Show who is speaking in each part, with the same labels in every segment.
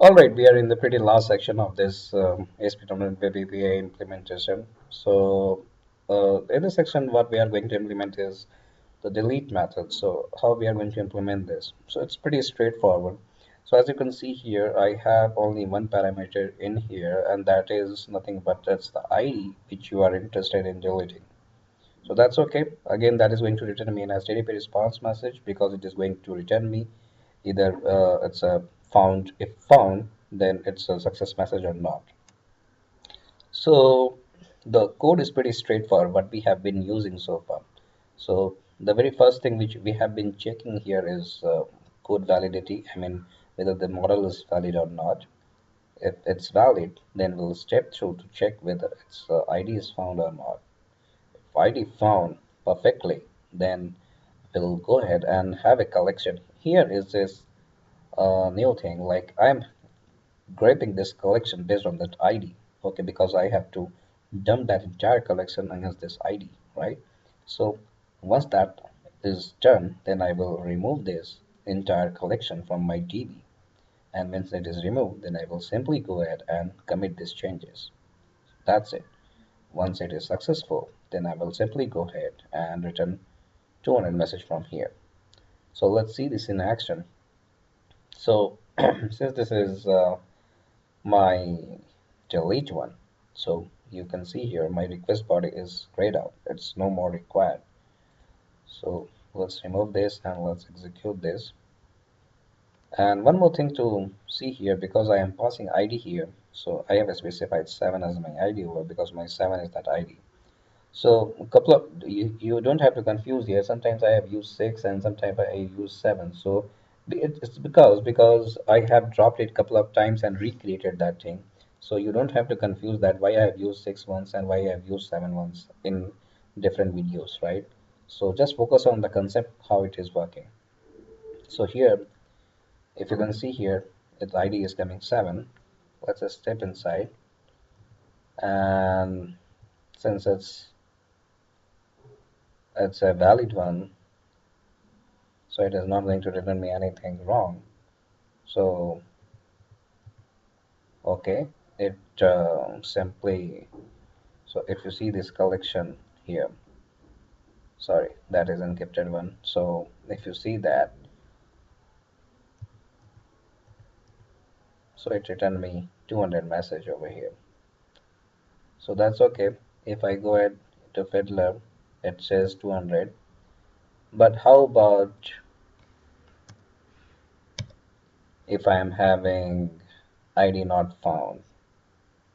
Speaker 1: All right, we are in the pretty last section of this ASPNetWebApi implementation. So, in this section, what we are going to implement is the delete method. So, how we are going to implement this? So, it's pretty straightforward. So, as you can see here, I have only one parameter in here, and that is nothing but that's the ID which you are interested in deleting. So that's okay. Again, that is going to return me an HTTP response message because it is going to return me either it's a found. If found, then it's a success message or not. So the code is pretty straightforward what we have been using so far. So the very first thing which we have been checking here is code validity. I mean whether the model is valid or not. If it's valid, then we'll step through to check whether its ID is found or not. If ID found perfectly, then we'll go ahead and have a collection. Here is this new thing, like I'm grabbing this collection based on that ID, okay, because I have to dump that entire collection against this ID, right? So once that is done, then I will remove this entire collection from my DB. And once it is removed, then I will simply go ahead and commit these changes. That's it. Once it is successful, then I will simply go ahead and return 200 message from here. So let's see this in action. So since this is my delete one, so you can see here my request body is grayed out. It's no more required. So let's remove this and let's execute this. And one more thing to see here, because I am passing ID here, so I have specified 7 as my ID over because my 7 is that ID. So a couple of you don't have to confuse here. Sometimes I have used 6 and sometimes I use 7. So it's because I have dropped it a couple of times and recreated that thing. So you don't have to confuse that why I have used 6 once and why I have used 7 once in different videos, right? So just focus on the concept how it is working. So here, if you can see here, its ID is coming 7. Let's just step inside, and since it's a valid one, so it is not going to return me anything wrong. So okay, it simply, so if you see this collection here, sorry, that is encrypted one. So if you see that, so it returned me 200 message over here. So that's okay. If I go ahead to fiddler, it says 200. But how about if I am having ID not found?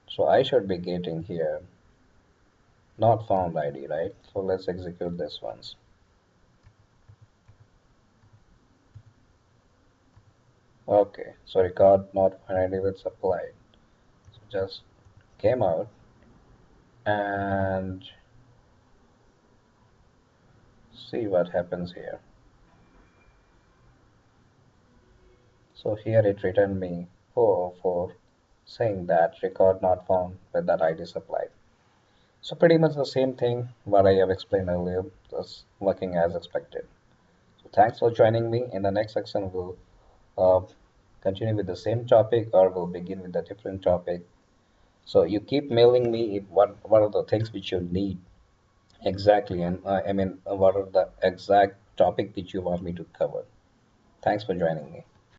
Speaker 1: So I should be getting here not found ID, right? So let's execute this once. Okay, so record not found ID with supplied. So just came out and see what happens here. So here it returned me 404 saying that record not found with that ID supplied. So pretty much the same thing what I have explained earlier, just working as expected. So thanks for joining me. In the next section, we'll uh, continue with the same topic or we'll begin with a different topic. So you keep mailing me if what are the things which you need exactly, and I mean what are the exact topic which you want me to cover. Thanks for joining me.